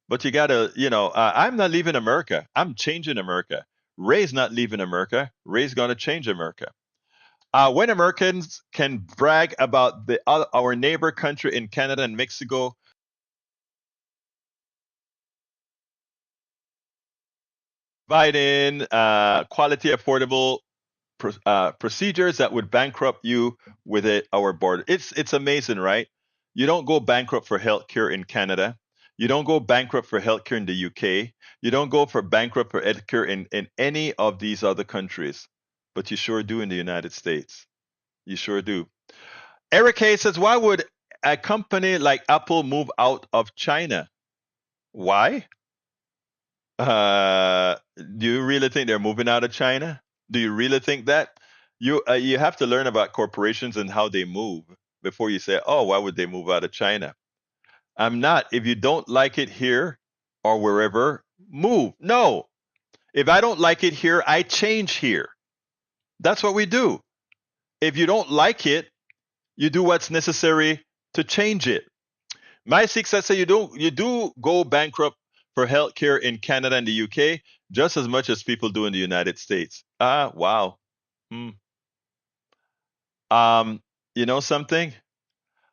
But you gotta, I'm not leaving America. I'm changing America. Ray's not leaving America. Ray's gonna change America. When Americans can brag about our neighbor country in Canada and Mexico providing quality, affordable procedures that would bankrupt you with our border. It's amazing, right? You don't go bankrupt for healthcare in Canada. You don't go bankrupt for healthcare in the UK. You don't go for bankrupt for healthcare in any of these other countries, but you sure do in the United States. You sure do. Eric Hayes says, why would a company like Apple move out of China? Why? Do you really think they're moving out of China? Do you really think that? You have to learn about corporations and how they move before you say, "Oh, why would they move out of China?" I'm not. If you don't like it here or wherever, move. No. If I don't like it here, I change here. That's what we do. If you don't like it, you do what's necessary to change it. My success say you do go bankrupt for healthcare in Canada and the UK just as much as people do in the United States. Ah, wow. Hmm. Um, you know something?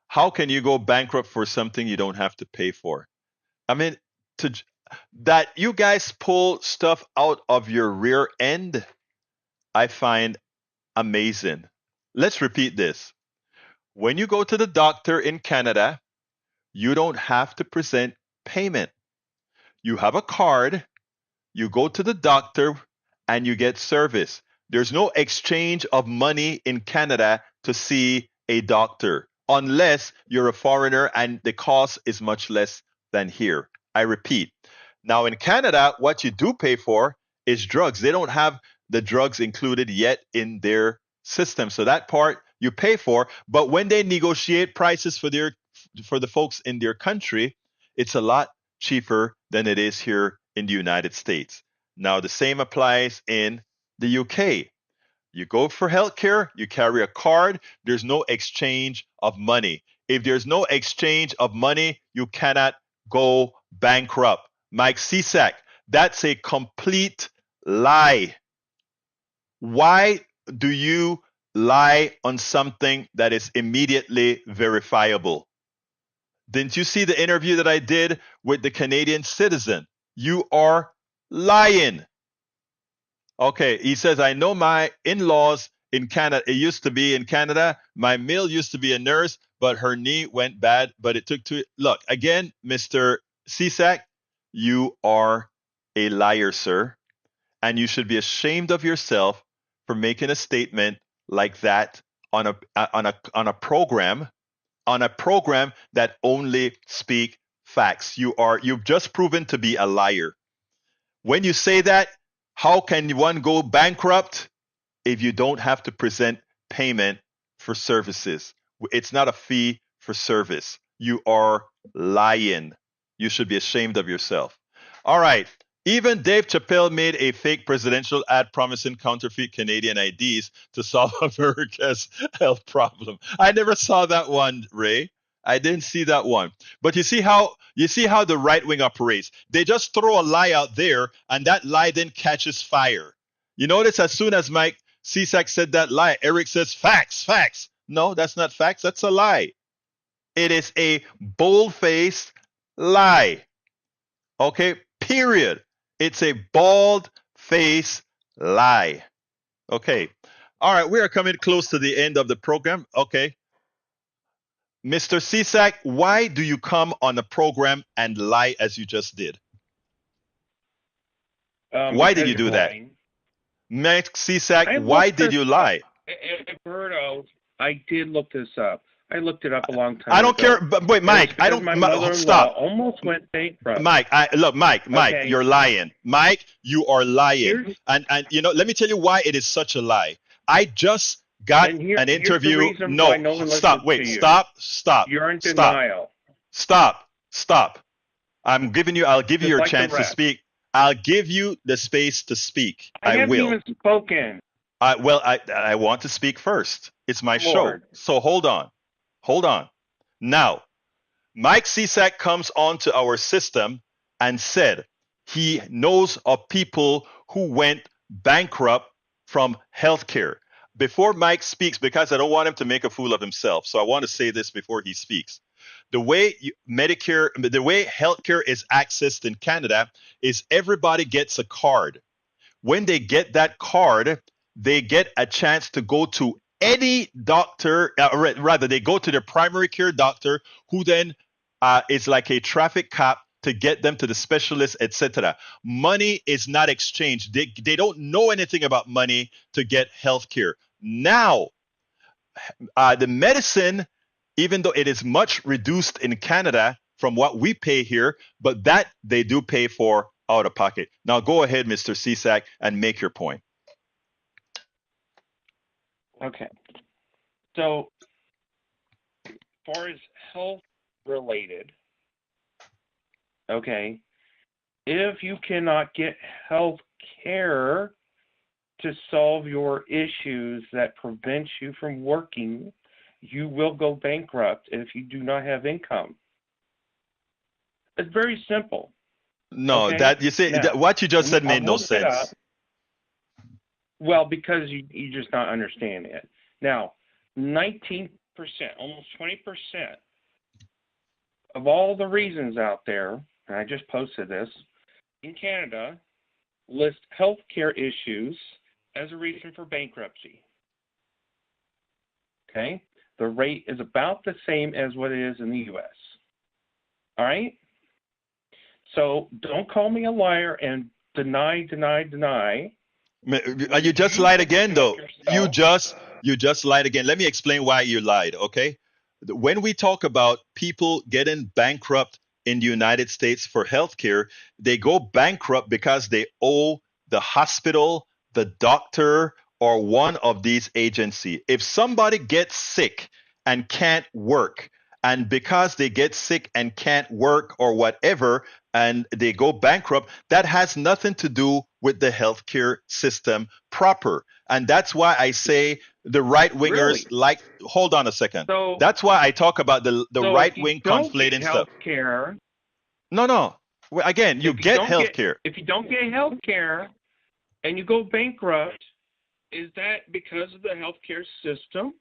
How can you go bankrupt for something you don't have to pay for? I mean, to that you guys pull stuff out of your rear end, I find amazing. Let's repeat this. When you go to the doctor in Canada, you don't have to present payment. You have a card. You go to the doctor and you get service. There's no exchange of money in Canada to see a doctor unless you're a foreigner and the cost is much less than here. I repeat. Now, in Canada, what you do pay for is drugs. They don't have the drugs included yet in their system. So that part you pay for. But when they negotiate prices for the folks in their country, it's a lot cheaper than it is here in the United States. Now, the same applies in the UK. You go for healthcare, you carry a card, there's no exchange of money. If there's no exchange of money, you cannot go bankrupt. Mike Cisak, that's a complete lie. Why do you lie on something that is immediately verifiable? Didn't you see the interview that I did with the Canadian citizen? You are lying. Okay, he says, I know my in laws in Canada. It used to be in Canada. My mill used to be a nurse, but her knee went bad. But it took two. Look, again, Mr. Cisak, you are a liar, sir. And you should be ashamed of yourself for making a statement like that on a program that only speak facts. You've just proven to be a liar. When you say that, how can one go bankrupt if you don't have to present payment for services? It's not a fee for service. You are lying. You should be ashamed of yourself. All right. Even Dave Chappelle made a fake presidential ad promising counterfeit Canadian IDs to solve America's health problem. I never saw that one, Ray. I didn't see that one. But you see how the right wing operates. They just throw a lie out there, and that lie then catches fire. You notice as soon as Mike Cisak said that lie, Eric says facts, facts. No, that's not facts. That's a lie. It is a bold-faced lie. Okay, period. It's a bald-faced lie. Okay. All right, we are coming close to the end of the program. Okay. Mr. Cisak, why do you come on the program and lie as you just did? Why did Because you you're do that? lying. Mike Cisak, I why looked did this you up. lie? Berto, I did look this up. I looked it up a long time I don't ago. care. But wait, And it's Mike, I because don't. my mother-in-law Stop. almost went bankrupt. Mike, Mike, Okay. you're lying. Mike, you are lying. Here's, And let me tell you why it is such a lie. I just got and an here's the interview. reason No, why no one stop. listens Wait, to you. stop. You're in Stop. denial. Stop. I'll give you Just your like the chance to rest. speak. I'll give you the space to speak. I haven't will. even spoken. I want to speak first. It's my Lord. show. So hold on. Now, Mike Cisak comes onto our system and said he knows of people who went bankrupt from healthcare. Before Mike speaks, because I don't want him to make a fool of himself, so I want to say this before he speaks. The way Medicare, the way healthcare is accessed in Canada is everybody gets a card. When they get that card, they get a chance to go to any doctor, rather, they go to their primary care doctor, who then is like a traffic cop to get them to the specialist, etc. Money is not exchanged. They don't know anything about money to get health care. Now, the medicine, even though it is much reduced in Canada from what we pay here, but that they do pay for out of pocket. Now go ahead, Mr. Cisak, and make your point. Okay. So, as far as health related, okay, if you cannot get health care to solve your issues that prevent you from working, you will go bankrupt if you do not have income. It's very simple. No, Okay? that you say Now, what you just said I've made no looked it up. sense. Well, because you just not understand it. Now, 19%, almost 20% of all the reasons out there, and I just posted this, in Canada, list healthcare issues as a reason for bankruptcy. Okay? The rate is about the same as what it is in the U.S. All right? So don't call me a liar and deny. You just lied again, though. You just lied again. Let me explain why you lied, okay? When we talk about people getting bankrupt in the United States for healthcare, they go bankrupt because they owe the hospital, the doctor, or one of these agencies. If somebody gets sick and can't work, and because they get sick and can't work or whatever, and they go bankrupt, that has nothing to do with the healthcare system proper. And that's why I say the right wingers Really? hold on a second. So, That's why I talk about the so right if you wing don't get conflating stuff. health care, No. Well, again, you get healthcare. if you don't get health care and you go bankrupt, is that because of the healthcare system?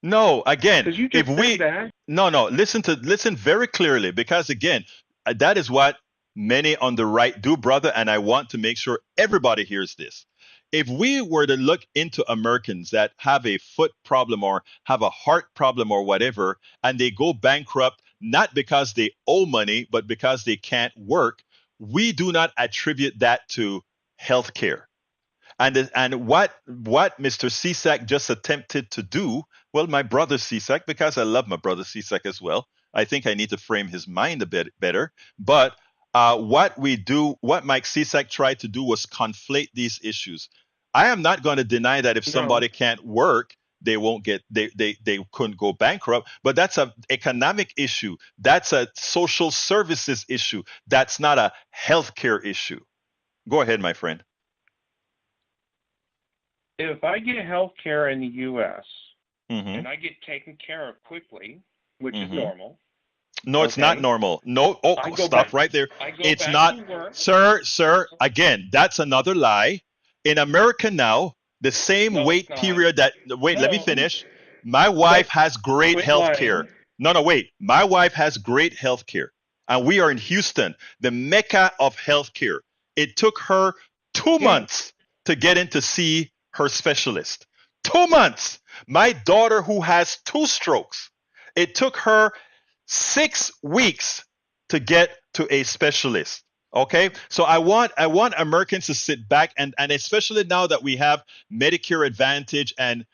No, again, Because you if just we said that. no, listen very clearly, because again, that is what many on the right do, brother, and I want to make sure everybody hears this. If we were to look into Americans that have a foot problem or have a heart problem or whatever, and they go bankrupt not because they owe money, but because they can't work, we do not attribute that to healthcare. And what Mr. Cisak just attempted to do, well, my brother Cisak, because I love my brother Cisak as well. I think I need to frame his mind a bit better. But what Mike Cisak tried to do was conflate these issues. I am not going to deny that if No. somebody can't work, they won't get they couldn't go bankrupt. But that's an economic issue. That's a social services issue. That's not a healthcare issue. Go ahead, my friend. If I get health care in the U.S. Mm-hmm. and I get taken care of quickly, which is Mm-hmm. normal. No, it's not Okay. normal. No, I go stop back. right there. I go It's back not, to work. sir. Again, that's another lie. In America now, the same No, wait it's not. period that, wait, let me No. finish. My wife has great Quit health lying. care. No, wait. My wife has great health care. And we are in Houston, the mecca of health care. It took her 2 months to get in to see her specialist. 2 months. My daughter, who has 2 strokes, it took her 6 weeks to get to a specialist. Okay, so I want Americans to sit back, and especially now that we have Medicare Advantage and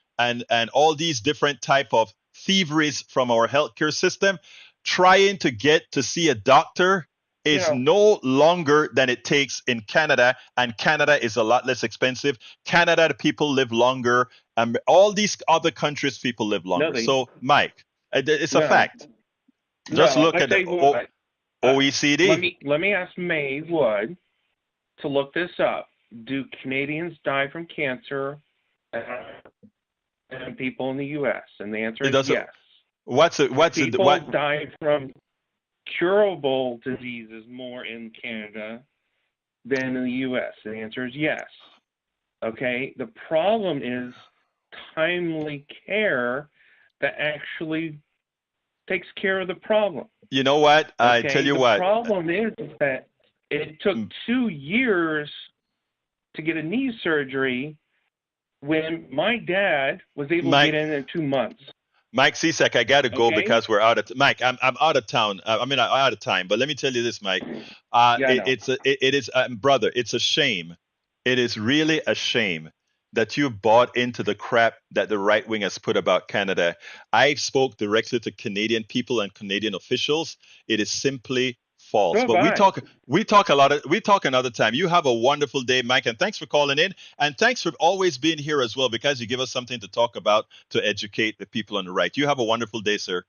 all these different type of thieveries from our healthcare system, trying to get to see a doctor is no longer than it takes in Canada, and Canada is a lot less expensive. Canada, the people live longer, and all these other countries, people live longer. So, Mike, it's a fact. Just look at the OECD. Let me ask May Wood to look this up. Do Canadians die from cancer and people in the U.S.? And the answer is yes. What People die from curable diseases more in Canada than in the U.S.? The answer is yes. Okay? The problem is timely care that actually takes care of the problem. You know what? I Okay? tell you the what. problem is that it took 2 years to get a knee surgery when my dad was able to get in 2 months. Mike Cesek, I got to go Okay? because we're out of Mike. I'm out of town. I'm out of time. But let me tell you this, Mike. Yeah, I know. It is brother. It's a shame. It is really a shame that you bought into the crap that the right wing has put about Canada. I spoke directly to Canadian people and Canadian officials. It is simply false. So But have I. we talk another time. You have a wonderful day, Mike, and thanks for calling in, and thanks for always being here as well, because you give us something to talk about to educate the people on the right. You have a wonderful day, sir.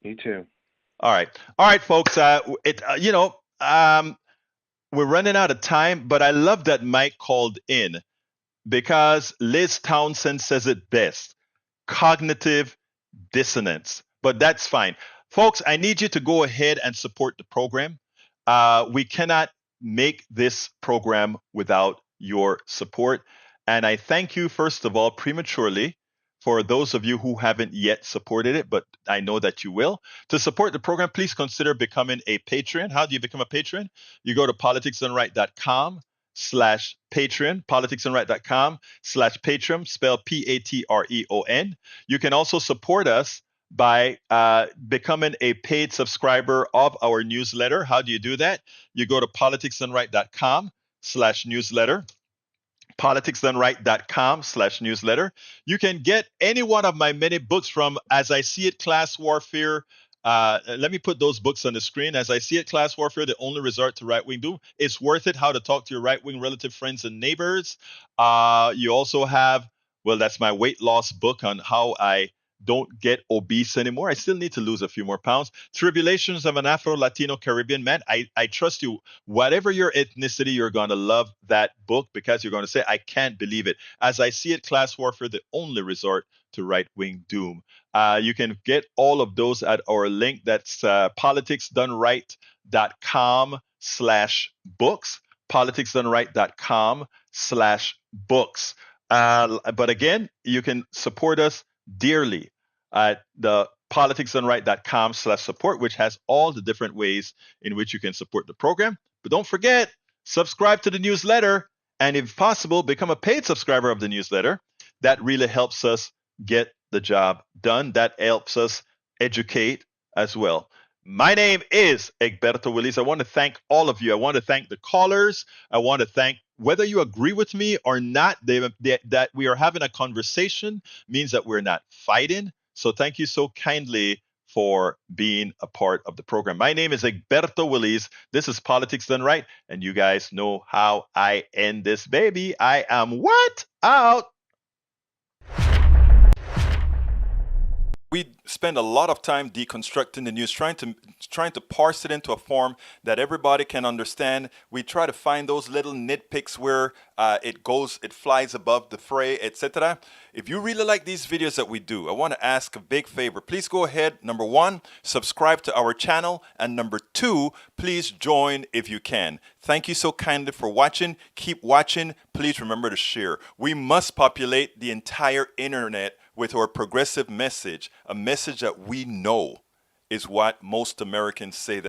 Me too. All right, folks. We're running out of time, but I love that Mike called in because Liz Townsend says it best: cognitive dissonance. But that's fine. Folks, I need you to go ahead and support the program. We cannot make this program without your support. And I thank you, first of all, prematurely, for those of you who haven't yet supported it, but I know that you will. To support the program, please consider becoming a patron. How do you become a patron? You go to politicsdoneright.com/Patreon, politicsdoneright.com/Patreon, spelled Patreon. You can also support us by becoming a paid subscriber of our newsletter. How do you do that? You go to politicsdoneright.com/newsletter, politicsdoneright.com/newsletter. You can get any one of my many books from As I See It, Class Warfare. Let me put those books on the screen. As I See It, Class Warfare, The Only Resort to Right Wing Doom. It's Worth It, How to Talk to Your Right Wing Relative Friends and Neighbors. You also have, well, that's my weight loss book on how I don't get obese anymore. I still need to lose a few more pounds. Tribulations of an Afro-Latino Caribbean Man. I trust you. Whatever your ethnicity, you're going to love that book because you're going to say, I can't believe it. As I See It, Class Warfare, The Only Resort to Right-Wing Doom. You can get all of those at our link. That's politicsdoneright.com/books, politicsdoneright.com/books. But again, you can support us dearly at the politicsdoneright.com/support, which has all the different ways in which you can support the program. But don't forget, subscribe to the newsletter, and if possible, become a paid subscriber of the newsletter. That really helps us get the job done. That helps us educate as well. My name is Egberto Willis. I want to thank all of you. I want to thank the callers. I want to thank, whether you agree with me or not, that we are having a conversation means that we're not fighting. So thank you so kindly for being a part of the program. My name is Egberto Willis. This is Politics Done Right, and you guys know how I end this baby. I am what? Out. We spend a lot of time deconstructing the news, trying to parse it into a form that everybody can understand. We try to find those little nitpicks where it flies above the fray, etc. If you really like these videos that we do, I want to ask a big favor. Please go ahead, number one, subscribe to our channel, and number two, please join if you can. Thank you so kindly for watching. Keep watching. Please remember to share. We must populate the entire internet with our progressive message, a message that we know is what most Americans say that